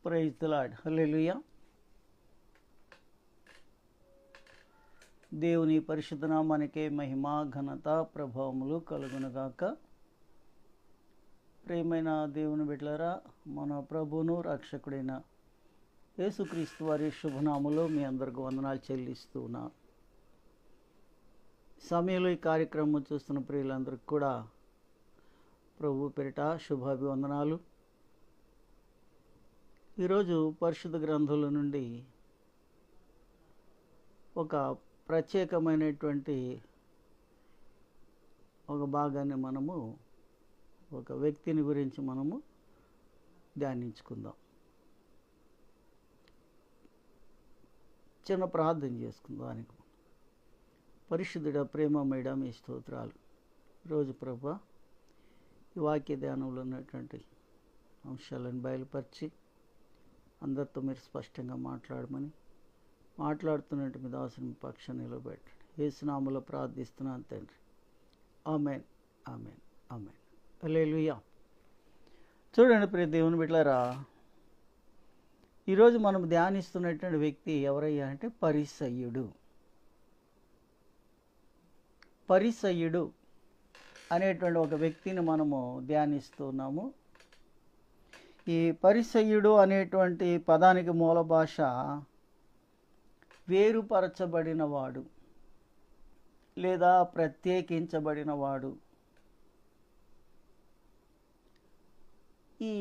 Praise the lord. హల్లెలూయా. దేవుని పరిశుద్ధ నామానికే మహిమ ఘనత ప్రభావములు కలుగునుగాక. ప్రియమైన దేవుని బిడ్డలారా, మన ప్రభువును రక్షకుడైన యేసుక్రీస్తు వారి శుభనామములో మీ అందరికీ వందనాలు చెల్లిస్తూ ఉన్నాను. సమయంలో ఈ కార్యక్రమం చూస్తున్న ప్రియులందరికీ కూడా ప్రభు పేరిట శుభాభివందనాలు. ఈరోజు పరిశుద్ధ గ్రంథంలో నుండి ఒక ప్రత్యేకమైనటువంటి ఒక భాగాన్ని మనము ఒక వ్యక్తిని గురించి మనము ధ్యానించుకుందాం. చిన్న ప్రార్థన చేసుకుందాం. దానికి పరిశుద్ధుడ ప్రేమమేడ మీ స్తోత్రాలు. ఈరోజు ప్రభా ఈ వాక్య ధ్యానంలో ఉన్నటువంటి అంశాలను బయలుపరిచి అందరితో మీరు స్పష్టంగా మాట్లాడుతున్నట్టు మీ దాసుని పక్షం నిలబెట్టండి. యేసు నామములో ప్రార్థిస్తున్నాను తండ్రి. ఆమేన్, ఆమేన్, ఆమేన్. హల్లెలూయా. చూడండి ప్రియ దేవుని బిడ్డలారా, ఈరోజు మనం ధ్యానిస్తున్నటువంటి వ్యక్తి ఎవరయ్యా అంటే పరిసయ్యుడు అనేటువంటి ఒక వ్యక్తిని మనము ధ్యానిస్తున్నాము. ఈ పరిసయ్యుడు అనేటువంటి పదానికి మూల భాష వేరుపరచబడినవాడు లేదా ప్రత్యేకించబడినవాడు. ఈ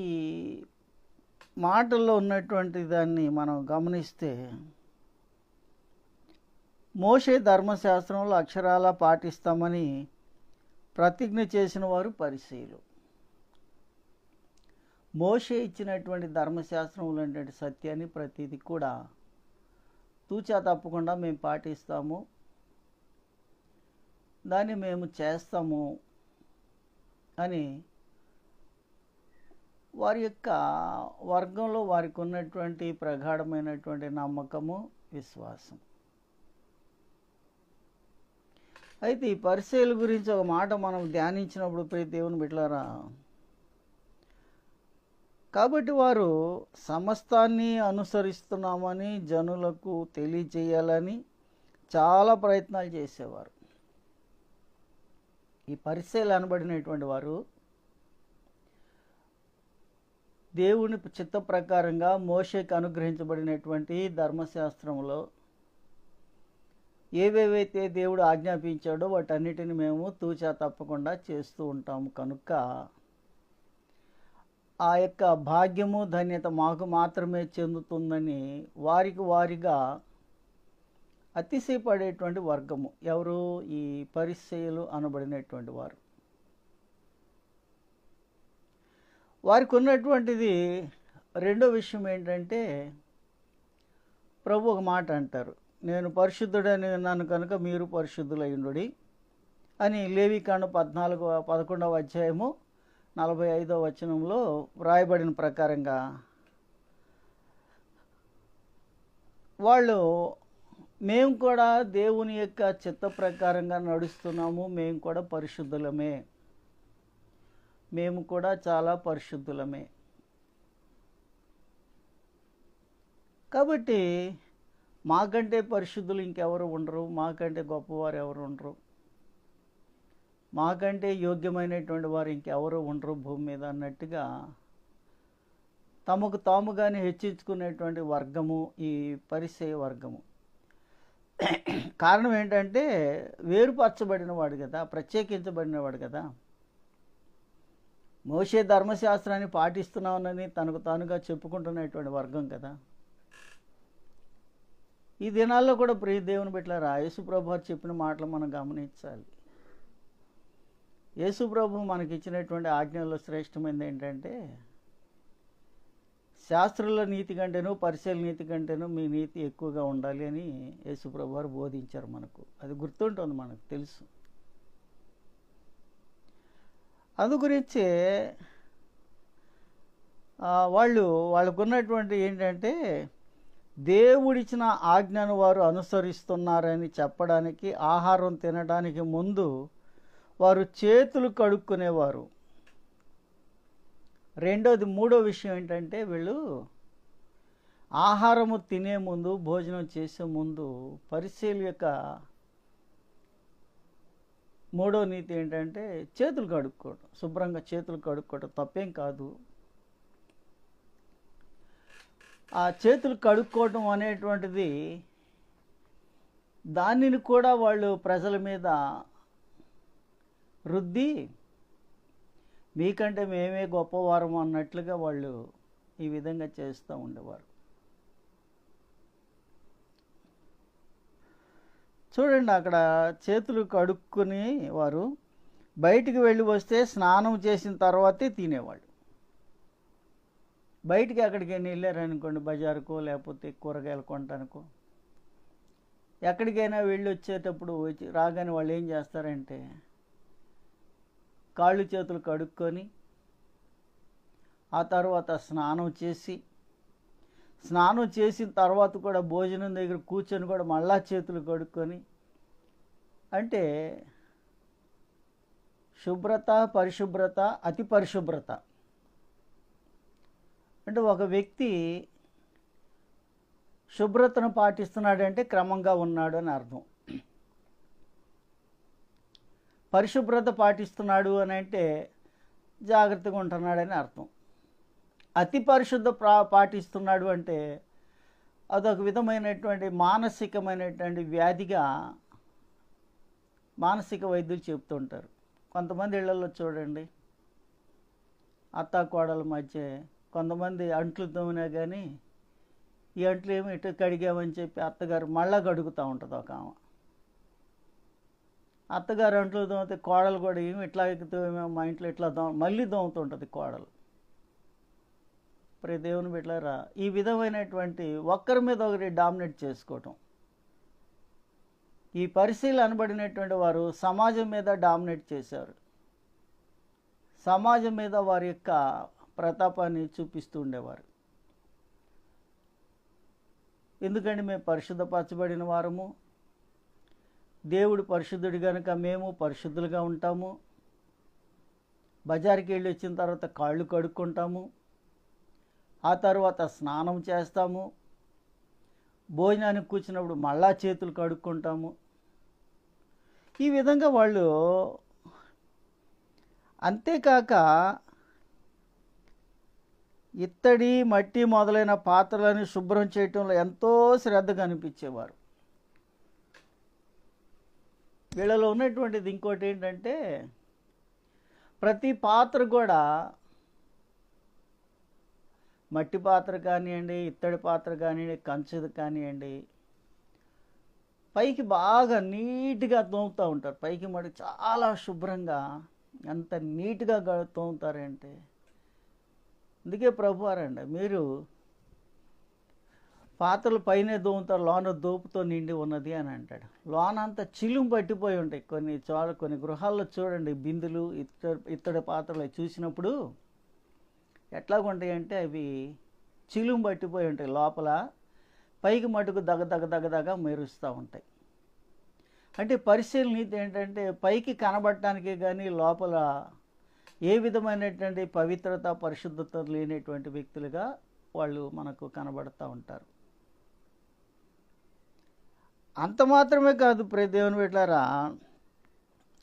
మాటల్లో ఉన్నటువంటి దాన్ని మనం గమనిస్తే మోషే ధర్మశాస్త్రంలో అక్షరాల పాటిస్తామని ప్రతిజ్ఞ చేసిన వారు పరిసయ్యులు. మోషే ఇచ్చినటువంటి ధర్మశాస్త్రంలో ఉన్నటువంటి సత్యాన్ని ప్రతిదీ కూడా తూచా తప్పకుండా మేము పాటిస్తాము, దాన్ని మేము చేస్తాము అని వారి యొక్క వర్గంలో వారికి ఉన్నటువంటి ప్రగాఢమైనటువంటి నమ్మకము, విశ్వాసం. అయితే ఈ పరిసయ్యుల గురించి ఒక మాట మనం ధ్యానించినప్పుడు ప్రియ దేవుని బిడ్డలారా, కాబట్టి వారు సమస్తాన్ని అనుసరిస్తున్నామని జనులకు తెలియజేయాలని చాలా ప్రయత్నాలు చేసేవారు. ఈ పరిసయ్యులు అనబడినటువంటి వారు దేవుని చిత్త ప్రకారంగా మోషేకి అనుగ్రహించబడినటువంటి ధర్మశాస్త్రంలో ఏవేవైతే దేవుడు ఆజ్ఞాపించాడో వాటన్నిటిని మేము తూచా తప్పకుండా చేస్తూ ఉంటాము. కనుక ఆ యొక్క భాగ్యము, ధన్యత మాకు మాత్రమే చెందుతుందని వారిగా అతిశయపడేటువంటి వర్గము ఎవరు? ఈ పరిసయ్యులు అనబడినటువంటి వారు. వారికి ఉన్నటువంటిది రెండో విషయం ఏంటంటే, ప్రభు ఒక మాట అంటారు, నేను పరిశుద్ధుడని నన్ను కనుక మీరు పరిశుద్ధులయ్యుండుడి అని లేవికాండం 11వ అధ్యాయము 45వ వచనంలో వ్రాయబడిన ప్రకారంగా వాళ్ళు మేము కూడా దేవుని యొక్క చిత్త ప్రకారంగా నడుస్తున్నాము, మేము కూడా పరిశుద్ధులమే, మేము కూడా చాలా పరిశుద్ధులమే. కాబట్టి మాకంటే పరిశుద్ధులు ఇంకెవరు ఉండరు, మాకంటే గొప్పవారు ఎవరు ఉండరు, మాకంటే యోగ్యమైనటువంటి వారు ఇంకెవరు ఉండరు భూమి మీద అన్నట్టుగా తమకు తాముగానే హెచ్చించుకునేటువంటి వర్గము ఈ పరిసయ్య వర్గము. కారణం ఏంటంటే వేరుపరచబడినవాడు కదా, ప్రత్యేకించబడినవాడు కదా. మోషే ధర్మశాస్త్రాన్ని పాటిస్తున్నామని తనకు తానుగా చెప్పుకుంటున్నటువంటి వర్గం కదా. ఈ దినాల్లో కూడా ప్రియ దేవుని బిడ్డలారా, యేసుప్రభు వారు చెప్పిన మాటలు మనం గమనించాలి. యేసుప్రభు మనకి ఇచ్చినటువంటి ఆజ్ఞల్లో శ్రేష్టమైనది ఏంటంటే, శాస్త్రుల నీతి కంటేనూ పరిసయ్యుల నీతి కంటేనూ మీ నీతి ఎక్కువగా ఉండాలి అని యేసుప్రభు వారు బోధించారు మనకు. అది గుర్తుంటుంది, మనకు తెలుసు. అందు గురించే వాళ్ళకున్నటువంటి ఏంటంటే, దేవుడిచ్చిన ఆజ్ఞను వారు అనుసరిస్తున్నారని చెప్పడానికి ఆహారం తినడానికి ముందు వారు చేతులు కడుక్కునేవారు. మూడో విషయం ఏంటంటే, వీళ్ళు ఆహారము తినే ముందు, భోజనం చేసే ముందు పరిసయ్యుల యొక్క మూడో నీతి ఏంటంటే చేతులు కడుక్కోవడం. శుభ్రంగా చేతులు కడుక్కోవడం తప్పేం కాదు. ఆ చేతులు కడుక్కోవడం అనేటువంటిది దానిని కూడా వాళ్ళు ప్రజల మీద రుద్ది మీకంటే మేమే గొప్పవారం అన్నట్లుగా వాళ్ళు ఈ విధంగా చేస్తూ ఉండేవారు. చూడండి, అక్కడ చేతులు కడుక్కుని వారు బయటికి వెళ్ళి వస్తే స్నానం చేసిన తర్వాతే తినేవాళ్ళు. బయటికి ఎక్కడికైనా వెళ్ళారనుకోండి, బజారుకో లేకపోతే కూరగాయలు కొనటానికో, ఎక్కడికైనా వెళ్ళి వచ్చేటప్పుడు రాగానే వాళ్ళు ఏం చేస్తారంటే కాళ్ళు చేతులు కడుక్కొని ఆ తర్వాత స్నానం చేసిన తర్వాత కూడా భోజనం దగ్గర కూర్చొని కూడా మళ్ళా చేతులు కడుక్కొని, అంటే శుభ్రత, పరిశుభ్రత, అతి పరిశుభ్రత. అంటే ఒక వ్యక్తి శుభ్రతను పాటిస్తున్నాడంటే క్రమంగా ఉన్నాడు అని అర్థం. పరిశుభ్రత పాటిస్తున్నాడు అని అంటే జాగ్రత్తగా ఉంటున్నాడని అర్థం. అతి పరిశుద్ధ పాటిస్తున్నాడు అంటే అదొక విధమైనటువంటి మానసికమైనటువంటి వ్యాధిగా మానసిక వైద్యులు చెప్తుంటారు. కొంతమంది ఇళ్లలో చూడండి, అత్తాకోడల మధ్య కొంతమంది అంట్లు తోమినా కానీ ఈ అంట్లు ఏమి ఇటు కడిగామని చెప్పి అత్తగారు మళ్ళా కడుగుతూ ఉంటుంది ఒక ఆమె. అత్తగారు అంట్లు తోమితే కోడలు కూడా ఏమి ఇట్లా తోమేమో మా ఇంట్లో ఇట్లా మళ్ళీ తోముతుంటుంది కోడలు. ప్రియ దేవుని బిడ్డలారా, ఈ విధమైనటువంటి ఒక్కరి మీద ఒకరి డామినేట్ చేసుకోవటం, ఈ పరిశీలన అనబడినటువంటి వారు సమాజం మీద డామినేట్ చేశారు. సమాజం మీద వారి యొక్క ప్రతాపాన్ని చూపిస్తూ ఉండేవారు. ఎందుకంటే మేము పరిశుద్ధపరచబడిన వారము, దేవుడు పరిశుద్ధుడు కనుక మేము పరిశుద్ధులుగా ఉంటాము. బజార్కి వెళ్ళి వచ్చిన తర్వాత కాళ్ళు కడుక్కుంటాము, ఆ తర్వాత స్నానం చేస్తాము, భోజనానికి కూర్చున్నప్పుడు మళ్ళా చేతులు కడుక్కుంటాము. ఈ విధంగా వాళ్ళు, అంతేకాక ఇత్తడి, మట్టి మొదలైన పాత్రలను శుభ్రం చేయటంలో ఎంతో శ్రద్ధ కనిపించేవారు. వీళ్ళలో ఉన్నటువంటిది ఇంకోటి ఏంటంటే ప్రతి పాత్ర కూడా, మట్టి పాత్ర కానివ్వండి, ఇత్తడి పాత్ర కానివ్వండి, కంచుది కానివ్వండి, పైకి బాగా నీట్గా తోముతూ ఉంటారు. పైకి మటుకు చాలా శుభ్రంగా ఎంత నీట్గా తోముతారంటే, అందుకే ప్రభువారండి మీరు పాత్రలు పైనే దోముతారు, లోన దోపుతో నిండి ఉన్నది అని అంటాడు. లోన అంతా చిలుము పట్టిపోయి ఉంటాయి. కొన్ని గృహాల్లో చూడండి, బిందులు, ఇత్తడి పాత్రలు చూసినప్పుడు ఎట్లాగుంటాయి అంటే అవి చిలుము పట్టిపోయి ఉంటాయి లోపల, పైకి మటుకు దగ్గ మెరుస్తూ ఉంటాయి. అంటే పరిశీలన నీతి ఏంటంటే పైకి కనబడటానికి కానీ లోపల ఏ విధమైనటువంటి పవిత్రత, పరిశుద్ధత లేనటువంటి వ్యక్తులుగా వాళ్ళు మనకు కనబడుతూ ఉంటారు. అంత మాత్రమే కాదు ప్రియ దేవుని బిడ్డలారా,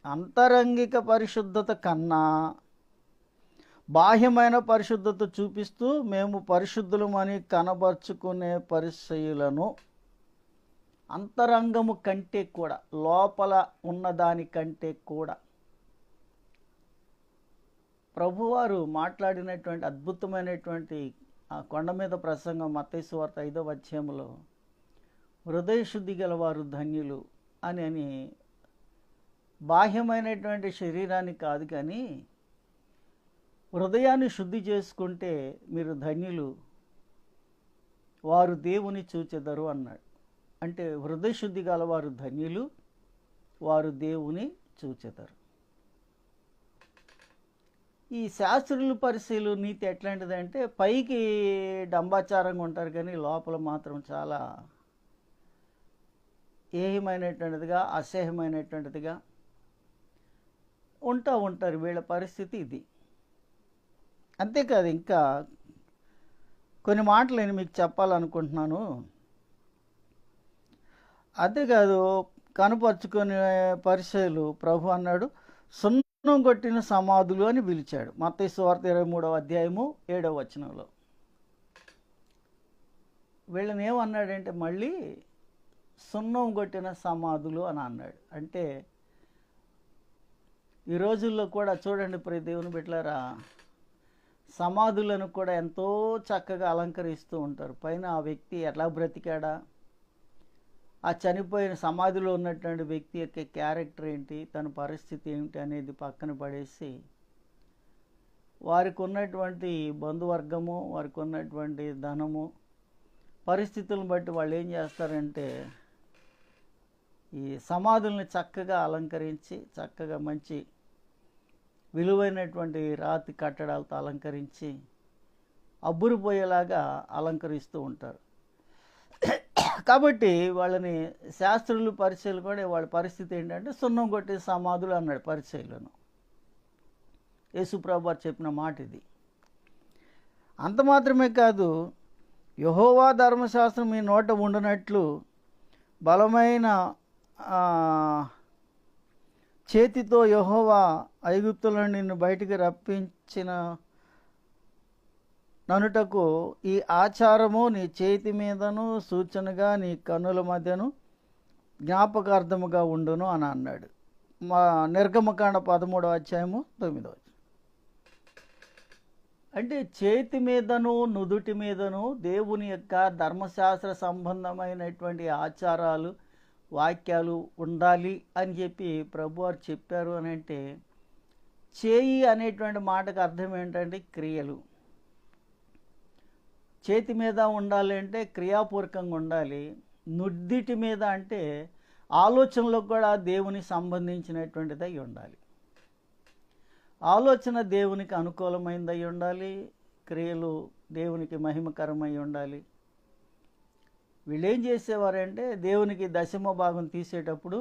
అంతరంగిక పరిశుద్ధత కన్నా బాహ్యమైన పరిశుద్ధత చూపిస్తూ మేము పరిశుద్ధులమని కనబరుచుకునే పరిసయ్యులను అంతరంగము కంటే కూడా, లోపల ఉన్నదానికంటే కూడా ప్రభువారు మాట్లాడినటువంటి అద్భుతమైనటువంటి ఆ కొండ మీద ప్రసంగం మత్తయి సువార్త 5వ అధ్యాయంలో హృదయశుద్ధి గలవారు ధన్యులు అని బాహ్యమైనటువంటి శరీరాన్ని కాదు కానీ హృదయాన్ని శుద్ధి చేసుకుంటే మీరు ధన్యులు, వారు దేవుని చూచెదరు అన్నాడు. అంటే హృదయశుద్ధి గలవారు ధన్యులు, వారు దేవుని చూచెదరు. ఈ శాస్త్రులు, పరిశీలు నీతి ఎట్లాంటిదంటే పైకి డంబాచారంగా ఉంటారు కానీ లోపల మాత్రం చాలా ఏహమైనటువంటిదిగా, అసహ్యమైనటువంటిదిగా ఉంటారు. వీళ్ళ పరిస్థితి ఇది. అంతేకాదు, ఇంకా కొన్ని మాటలు నేను మీకు చెప్పాలనుకుంటున్నాను. అంతేకాదు, కనుపరుచుకునే పరిచయలు ప్రభు అన్నాడు సున్నం కొట్టిన సమాధులు అని పిలిచాడు. మత్తయి సువార్త 23వ అధ్యాయము 7వ వచనంలో. వీళ్ళని ఏమన్నాడంటే మళ్ళీ సున్నం కొట్టిన సమాధులు అని అన్నాడు. అంటే ఈ రోజుల్లో కూడా చూడండి ప్రియ దేవుని బిడ్డలారా, సమాధులను కూడా ఎంతో చక్కగా అలంకరిస్తూ ఉంటారు. పైన ఆ వ్యక్తి ఎట్లా బ్రతికాడా, ఆ చనిపోయిన సమాధిలో ఉన్నటువంటి వ్యక్తి యొక్క క్యారెక్టర్ ఏంటి, తన పరిస్థితి ఏమిటి అనేది పక్కన పడేసి వారికి ఉన్నటువంటి బంధువర్గము, వారికి ఉన్నటువంటి ధనము, పరిస్థితులను బట్టి వాళ్ళు ఏం చేస్తారంటే ఈ సమాధుల్ని చక్కగా అలంకరించి, చక్కగా మంచి విలువైనటువంటి రాతి కట్టడాలతో అలంకరించి అబ్బురిపోయేలాగా అలంకరిస్తూ ఉంటారు. కాబట్టి వాళ్ళని శాస్త్రులు పరిచయలు కూడా వాళ్ళ పరిస్థితి ఏంటంటే సున్నం కొట్టే సమాధులు అన్నాడు పరిచయలను. యేసుప్రభు వారు చెప్పిన మాట ఇది. అంత మాత్రమే కాదు, యెహోవా ధర్మశాస్త్రం మీ నోట ఉండునట్లు బలమైన చేతితో యెహోవా ఐగుప్తులను నిన్ను బయటికి రప్పించిన ననుటకు ఈ ఆచారము నీ చేతి మీదను సూచనగా నీ కన్నుల మధ్యను జ్ఞాపకార్థముగా ఉండును అని అన్నాడు. మా నిర్గమకాండ 13వ అధ్యాయము 9వ. అంటే చేతి మీదను నుదుటి మీదను దేవుని యొక్క ధర్మశాస్త్ర సంబంధమైనటువంటి ఆచారాలు, వాక్యాలు ఉండాలి అని చెప్పి ప్రభువారు చెప్పారు అని అంటే, చేయి అనేటువంటి మాటకు అర్థం ఏంటంటే క్రియలు. చేతి మీద ఉండాలి అంటే క్రియాపూర్వకంగా ఉండాలి. నుద్దిటి మీద అంటే ఆలోచనలో కూడా దేవునికి సంబంధించినటువంటిదై ఉండాలి. ఆలోచన దేవునికి అనుకూలమైనదై ఉండాలి, క్రియలు దేవునికి మహిమకరమై ఉండాలి. వీళ్ళు ఏం చేసేవారంటే దేవునికి దశమ భాగం తీసేటప్పుడు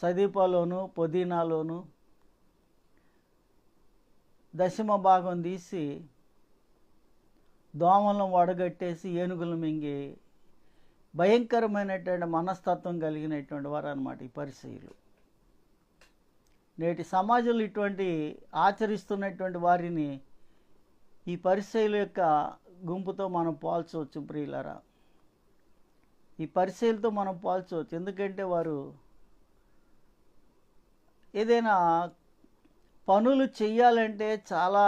సదీపాలోను పుదీనాలోను దశమ భాగం తీసి దోమలను వడగట్టేసి ఏనుగులు మింగి భయంకరమైనటువంటి మనస్తత్వం కలిగినటువంటి వారు అన్నమాట ఈ పరిసయ్యులు. నేటి సమాజంలో ఇటువంటి ఆచరిస్తున్నటువంటి వారిని ఈ పరిసయ్యుల యొక్క గుంపుతో మనం పోల్చవచ్చు ప్రియులారా. ఈ పరిసయ్యులతో మనం పోల్చవచ్చు. ఎందుకంటే వారు ఏదైనా పనులు చెయ్యాలంటే చాలా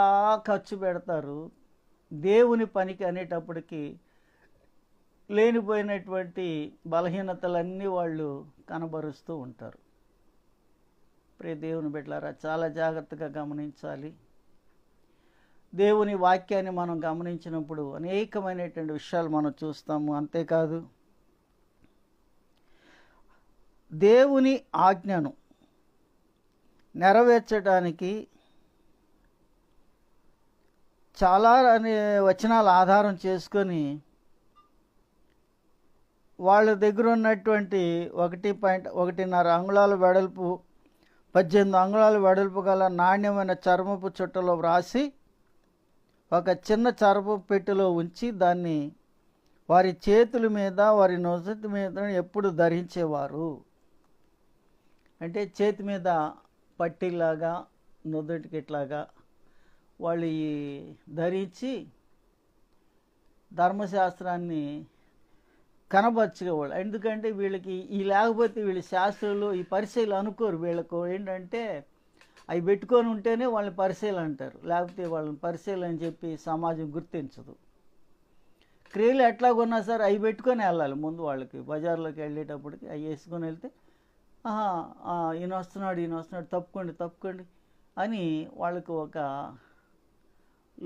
ఖర్చు పెడతారు. దేవుని పనికి అనేటప్పటికీ లేనిపోయినటువంటి బలహీనతలన్నీ వాళ్ళు కనబరుస్తూ ఉంటారు. ప్రియ దేవుని బిడ్డలారా, చాలా జాగ్రత్తగా గమనించాలి. దేవుని వాక్యాన్ని మనం గమనించినప్పుడు అనేకమైనటువంటి విషయాలు మనం చూస్తాము. అంతేకాదు, దేవుని ఆజ్ఞను నెరవేర్చడానికి చాలా వచనాలు ఆధారం చేసుకొని వాళ్ళ దగ్గర ఉన్నటువంటి 1.1.5 అంగుళాల వెడల్పు 18 అంగుళాల వెడల్పు గల నాణ్యమైన చర్మపు చుట్టలో వ్రాసి ఒక చిన్న చర్మపు పెట్టెలో ఉంచి దాన్ని వారి చేతుల మీద, వారి నొసటి మీద ఎప్పుడు ధరించేవారు. అంటే చేతి మీద పట్టిలాగా, నుదుటికి ఇట్లాగా వాళ్ళు ఈ ధరించి ధర్మశాస్త్రాన్ని కనబర్చుకోవాలి. ఎందుకంటే వీళ్ళకి ఈ లేకపోతే వీళ్ళ శాస్త్రులు ఈ పరిశీలు అనుకోరు. వీళ్ళకు ఏంటంటే అవి పెట్టుకొని ఉంటేనే వాళ్ళని పరిశీలు అంటారు, లేకపోతే వాళ్ళని పరిశీలు అని చెప్పి సమాజం గుర్తించదు. క్రియలు ఎట్లాగొన్నా సరే అవి పెట్టుకొని వెళ్ళాలి. ముందు వాళ్ళకి బజార్లోకి వెళ్ళేటప్పటికి అవి వేసుకొని వెళ్తే ఈయన వస్తున్నాడు తప్పుకోండి అని వాళ్ళకు ఒక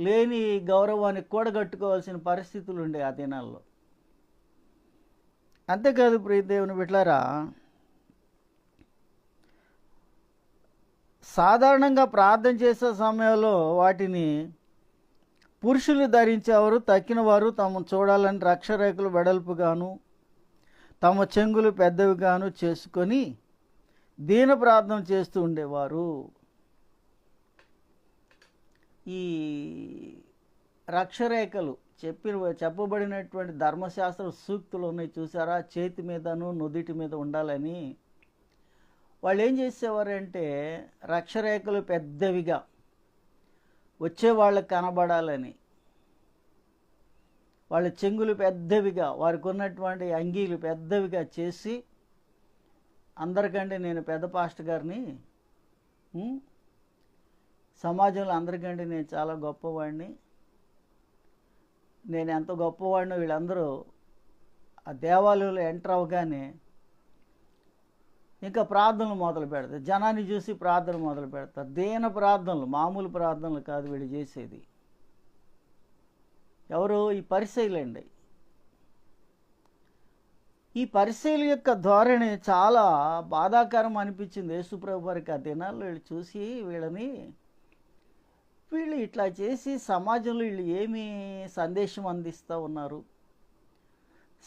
లేని గౌరవాన్ని కూడగట్టుకోవాల్సిన పరిస్థితులు ఉండే ఆ దినాల్లో. అంతేకాదు ప్రియ దేవుని బిడ్డలారా, సాధారణంగా ప్రార్థన చేసే సమయంలో వాటిని పురుషులు ధరించేవారు. తక్కిన వారు తమ చూడాలని రక్షరేఖలు వెడల్పుగాను తమ చెంగులు పెద్దవిగాను చేసుకొని దీన ప్రార్థన చేస్తూ ఉండేవారు. ఈ రక్షరేఖలు చెప్పబడినటువంటి ధర్మశాస్త్ర సూక్తులు ఉన్నాయి చూసారా, చేతి మీదను నుదిటి మీద ఉండాలని. వాళ్ళు ఏం చేసేవారంటే రక్షరేఖలు పెద్దవిగా వచ్చే వాళ్ళకి కనబడాలని, వాళ్ళ చెంగులు పెద్దవిగా, వారికి ఉన్నటువంటి అంగీలు పెద్దవిగా చేసి, అందరికంటే నేను పెద్ద పాస్టర్ గారిని, సమాజంలో అందరికంటే నేను చాలా గొప్పవాడిని, నేను ఎంత గొప్పవాడినో వీళ్ళందరూ ఆ దేవాలయంలో ఎంటర్ అవగానే ఇంకా ప్రార్థనలు మొదలు పెడతారు. జనాన్ని చూసి ప్రార్థనలు మొదలు పెడతారు. దీన ప్రార్థనలు, మామూలు ప్రార్థనలు కాదు వీళ్ళు చేసేది. ఎవరు? ఈ పరిసయ్యులండి. ఈ పరిసయ్యుల యొక్క ధోరణి చాలా బాధాకరం అనిపించింది యేసుప్రభు వారికి. ఆ దినాల్లో వీళ్ళు చూసి వీళ్ళు ఇట్లా చేసి సమాజంలో వీళ్ళు ఏమి సందేశం అందిస్తూ ఉన్నారు,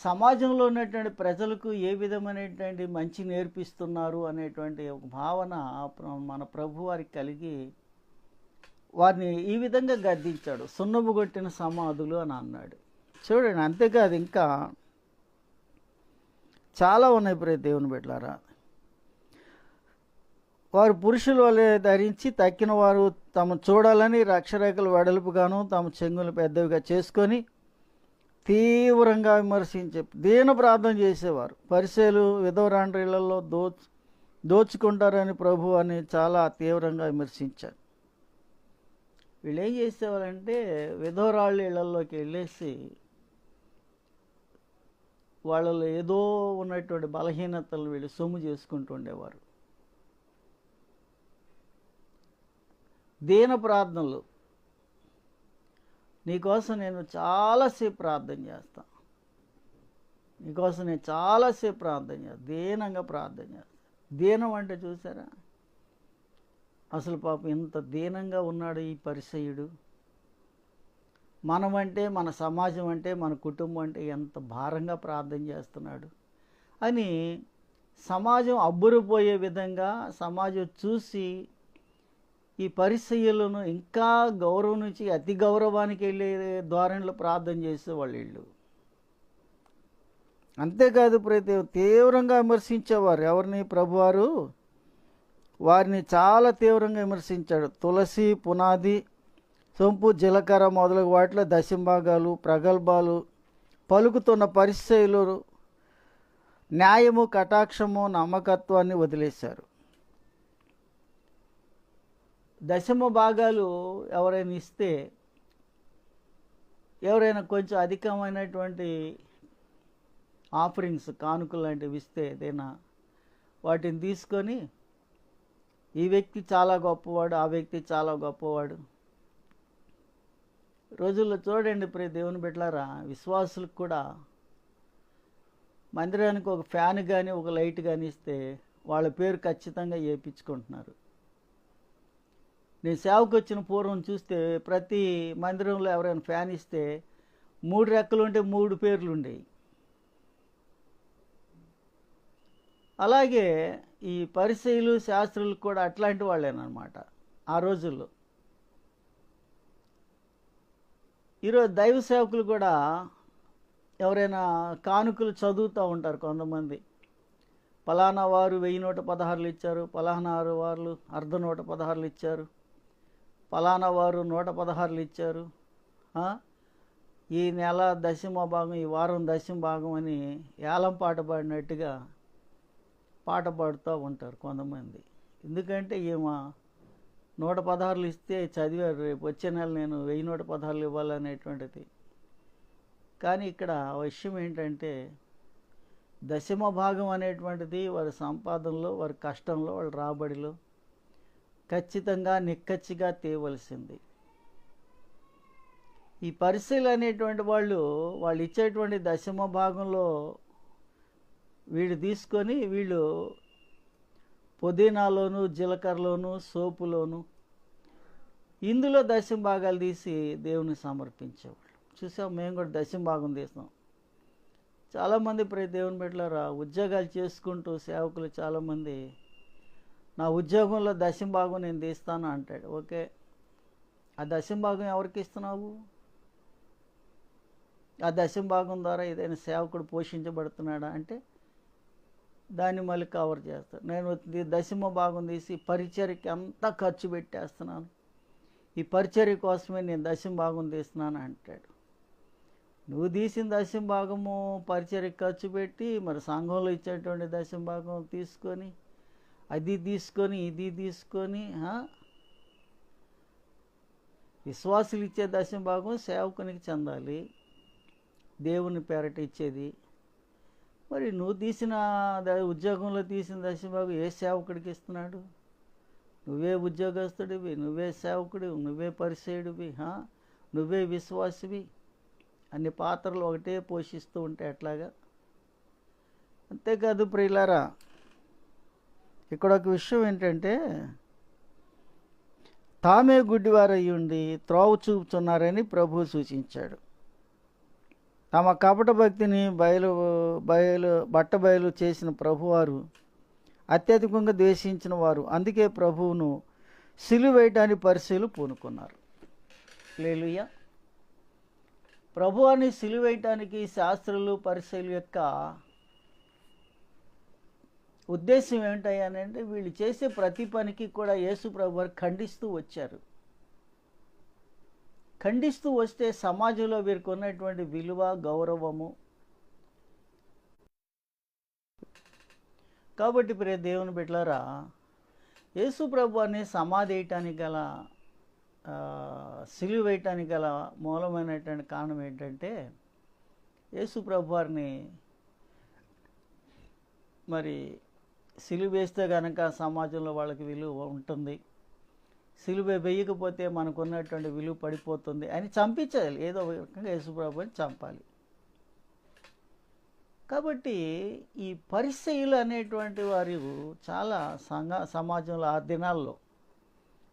సమాజంలో ఉన్నటువంటి ప్రజలకు ఏ విధమైనటువంటి మంచి నేర్పిస్తున్నారు అనేటువంటి ఒక భావన మన ప్రభు వారికి కలిగి వారిని ఈ విధంగా గద్దించాడు. సున్నపు కొట్టిన సమాధులు అని అన్నాడు. చూడండి, అంతేకాదు ఇంకా చాలా ఉన్నాయి ప్రియ దేవుని బిడ్డలారా. వారు పురుషుల వలె ధరించి తక్కిన వారు తమ చూడాలని రక్షరేఖలు వెడల్పుగాను తమ చెంగులు పెద్దవిగా చేసుకొని తీవ్రంగా విమర్శించే దీన ప్రార్థన చేసేవారు. పరిసయ్యులు విధవరాండ్ర ఇళ్లలో దోచుకుంటారని ప్రభు అని చాలా తీవ్రంగా విమర్శించారు. వీళ్ళు ఏం చేసేవారంటే విధవరాళ్ళ ఇళ్లలోకి వెళ్ళేసి వాళ్ళలో ఏదో ఉన్నటువంటి బలహీనతలు వీళ్ళు సొమ్ము చేసుకుంటూ ఉండేవారు. దీన ప్రార్థనలు, నీకోసం నేను చాలాసేపు ప్రార్థన చేస్తాను, నీకోసం నేను చాలాసేపు ప్రార్థన చేస్తాను, దీనంగా ప్రార్థన చేస్తాను. దీనం అంటే చూసారా, అసలు పాపం ఇంత దీనంగా ఉన్నాడు ఈ పరిసయ్యుడు. మనమంటే, మన సమాజం అంటే, మన కుటుంబం అంటే ఎంత భారంగా ప్రార్థన చేస్తున్నాడు అని సమాజం అబ్బురుపోయే విధంగా సమాజం చూసి ఈ పరిసయ్యులను ఇంకా గౌరవం నుంచి అతి గౌరవానికి వెళ్ళే ధోరణిలో ప్రార్థన చేసేవాళ్ళు వీళ్ళు. అంతేకాదు ప్రతి తీవ్రంగా విమర్శించేవారు. ఎవరిని? ప్రభువారు వారిని చాలా తీవ్రంగా విమర్శించాడు. తులసి, పునాది, సొంపు, జీలకర్ర మొదలగు వాటిలో దశంభాగాలు, ప్రగల్భాలు పలుకుతున్న పరిసయ్యులు న్యాయము, కటాక్షము, నమ్మకత్వాన్ని వదిలేశారు. దశమ భాగాలు ఎవరైనా ఇస్తే, ఎవరైనా కొంచెం అధికమైనటువంటి ఆఫరింగ్స్, కానుకలు లాంటివి ఇస్తే ఏదైనా వాటిని తీసుకొని ఈ వ్యక్తి చాలా గొప్పవాడు, ఆ వ్యక్తి చాలా గొప్పవాడు. రోజుల్లో చూడండి ప్రియ దేవుని బిడ్డలారా, విశ్వాసులకు కూడా మందిరానికి ఒక ఫ్యాన్ కానీ ఒక లైట్ కానీ ఇస్తే వాళ్ళ పేరు ఖచ్చితంగా వేయించుకుంటున్నారు. నేను సేవకు వచ్చిన పూర్వం చూస్తే ప్రతి మందిరంలో ఎవరైనా ఫ్యాన్ ఇస్తే 3 రెక్కలు ఉంటే 3 పేర్లు ఉండేవి. అలాగే ఈ పరిసయ్యులు, శాస్త్రులు కూడా అట్లాంటి వాళ్ళేనమాట ఆ రోజుల్లో. ఈరోజు దైవ సేవకులు కూడా ఎవరైనా కానుకలు చదువుతూ ఉంటారు కొంతమంది. పలానా వారు 1016 ఇచ్చారు, పలానా వారు అర్ధ 116 ఇచ్చారు, పలానా వారు 116 ఇచ్చారు, ఈ నెల దశమ భాగం, ఈ వారం దశమ భాగం అని ఏలం పాట పాడినట్టుగా పాట పాడుతూ ఉంటారు కొంతమంది. ఎందుకంటే ఈమె 116 ఇస్తే చదివారు, రేపు వచ్చే నెల నేను 1116 ఇవ్వాలనేటువంటిది. కానీ ఇక్కడ విషయం ఏంటంటే దశమ భాగం అనేటువంటిది వారి సంపాదనలో, వారి కష్టంలో, వాళ్ళ రాబడిలో ఖచ్చితంగా నిక్కచ్చిగా తేవలసింది. ఈ పరిశీలు అనేటువంటి వాళ్ళు ఇచ్చేటువంటి దశమ భాగంలో వీళ్ళు తీసుకొని వీళ్ళు పుదీనాలోను, జీలకర్రలోను, సోపులోను ఇందులో దశమ భాగాలు తీసి దేవుని సమర్పించేవాళ్ళు. చూసాం, మేము కూడా దశమ భాగం తీస్తాం. చాలామంది ప్రతి దేవుని బిడ్డలారా ఉద్యోగాలు చేసుకుంటూ సేవకులు చాలామంది నా ఉద్యోగంలో దశమ భాగం నేను తీస్తాను అంటాడు. ఓకే, ఆ దశమ భాగం ఎవరికి ఇస్తున్నావు? ఆ దశమ భాగం ద్వారా ఏదైనా సేవకుడు పోషించబడుతున్నాడా అంటే దాన్ని మళ్ళీ కవర్ చేస్తాడు. నేను దశమ భాగం తీసి పరిచర్యకి అంతా ఖర్చు పెట్టేస్తున్నాను, ఈ పరిచర్య కోసమే నేను దశమ భాగం తీస్తున్నాను అంటాడు. నువ్వు తీసిన దశమ భాగము పరిచర్యకి ఖర్చు పెట్టి మరి సంఘంలో ఇచ్చేటువంటి దశమ భాగం తీసుకొని అది తీసుకొని ఇది తీసుకొని విశ్వాసులు ఇచ్చే దశమ భాగం సేవకునికి చెందాలి, దేవుని పేరట ఇచ్చేది. మరి నువ్వు తీసిన ఉద్యోగంలో తీసిన దశమ భాగం ఏ సేవకుడికి ఇస్తున్నాడు? నువ్వే ఉద్యోగస్తుడివి, నువ్వే సేవకుడివి, నువ్వే పరిచయుడివి, నువ్వే విశ్వాసివి. అన్ని పాత్రలు ఒకటే పోషిస్తూ ఉంటే ఎట్లాగా? అంతేకాదు ప్రియులారా, ఇక్కడ ఒక విషయం ఏంటంటే తామే గుడ్డివారయ్యుండి త్రోవ చూపుతున్నారని ప్రభువు సూచించాడు. తమ కపట భక్తిని బట్టబయలు చేసిన ప్రభువారు అత్యధికంగా ద్వేషించిన వారు. అందుకే ప్రభువును సిలువ వేయడానికి పరిశీలు పూనుకున్నారు. హల్లెలూయా. ప్రభువాన్ని సిలువ వేయటానికి శాస్త్రులు పరిశీలు యొక్క ఉద్దేశం ఏమిటంటే వీళ్ళు చేసే ప్రతి పనికి కూడా యేసు ప్రభువారు ఖండిస్తూ వచ్చారు. ఖండిస్తూ వస్తే సమాజంలో వీరికి ఉన్నటువంటి విలువ, గౌరవము. కాబట్టి ప్రియ దేవుని బిడ్డలారా, యేసు ప్రభువాన్ని సమాధి వేయటానికి గల సిలువ వేయటానికి గల మూలమైనటువంటి కారణం ఏంటంటే యేసు ప్రభువారిని మరి సిలువ వేస్తే కనుక సమాజంలో వాళ్ళకి విలువ ఉంటుంది, సిలువ వేయకపోతే మనకున్నటువంటి విలువ పడిపోతుంది అని చంపించాలి. ఏదో ఒక రకంగా యేసు ప్రభువుని చంపాలి. కాబట్టి ఈ పరిసయ్యులు అనేటువంటి వారు చాలా సమాజంలో ఆ దినాల్లో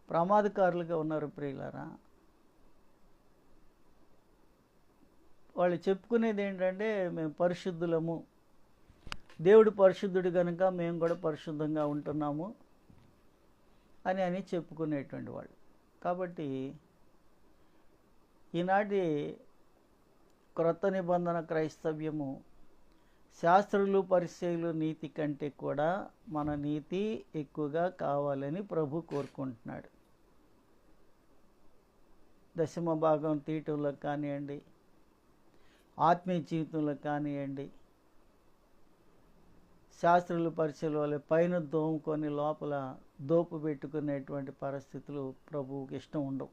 ప్రమాదకారులుగా ఉన్నారు ప్రియులారా. వాళ్ళు చెప్పుకునేది ఏంటంటే మేము పరిశుద్ధులము, దేవుడు పరిశుద్ధుడు కనుక మేము కూడా పరిశుద్ధంగా ఉంటున్నాము అని చెప్పుకునేటువంటి వాళ్ళు. కాబట్టి ఈనాటి క్రొత్త నిబంధన క్రైస్తవ్యము శాస్త్రులు పరిచయులు నీతి కంటే కూడా మన నీతి ఎక్కువగా కావాలని ప్రభు కోరుకుంటున్నాడు. దశమ భాగం తీయటంలో కానివ్వండి, ఆత్మీయ జీవితంలో కానివ్వండి, శాస్త్రులు పరిచయుల వల్ల పైన దోముకొని లోపల దోపు పెట్టుకునేటువంటి పరిస్థితులు ప్రభువుకి ఇష్టం ఉండవు.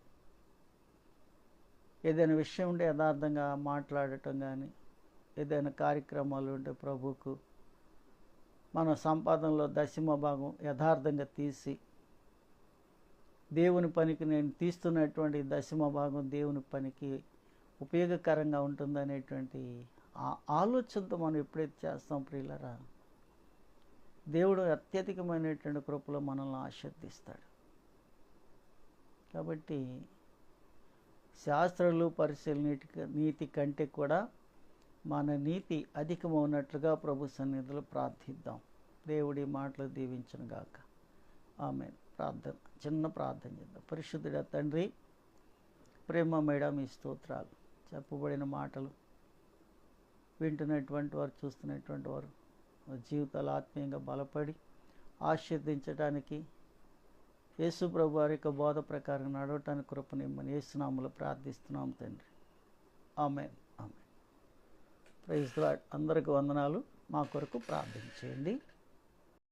ఏదైనా విషయం ఉంటే యథార్థంగా మాట్లాడటం కానీ, ఏదైనా కార్యక్రమాలు ఉంటే ప్రభువుకు మన సంపాదనలో దశమ భాగం యథార్థంగా తీసి దేవుని పనికి నేను తీస్తున్నటువంటి దశమ భాగం దేవుని పనికి ఉపయోగకరంగా ఉంటుందనేటువంటి ఆలోచనతో మనం ఎప్పుడైతే చేస్తాం ప్రియులరా, దేవుడు అత్యధికమైనటువంటి కృపలో మనల్ని ఆశీర్దిస్తాడు. కాబట్టి శాస్త్రాలు పరిశీలన నీతి కంటే కూడా మన నీతి అధికమవునట్లుగా ప్రభు సన్నిధిలో ప్రార్థిద్దాం. దేవుడి మాటలు దీవించును గాక. ఆమేన్. ప్రార్థన, చిన్న ప్రార్థన చేద్దాం. పరిశుద్ధుడా తండ్రి, ప్రేమమేడ మీ స్తోత్రాలు. చెప్పబడిన మాటలు వింటున్నటువంటి వారు, చూస్తున్నటువంటి వారు జీవితాలు ఆత్మీయంగా బలపడి ఆశీర్దించడానికి యేసు ప్రభు వారి యొక్క బోధ ప్రకారం నడవటానికి కృపనిమ్మని యేసు నామములో ప్రార్థిస్తున్నాం తండ్రి. Amen. Amen. Praise the Lord. అందరికీ వందనాలు. మా కొరకు ప్రార్థన చేయండి.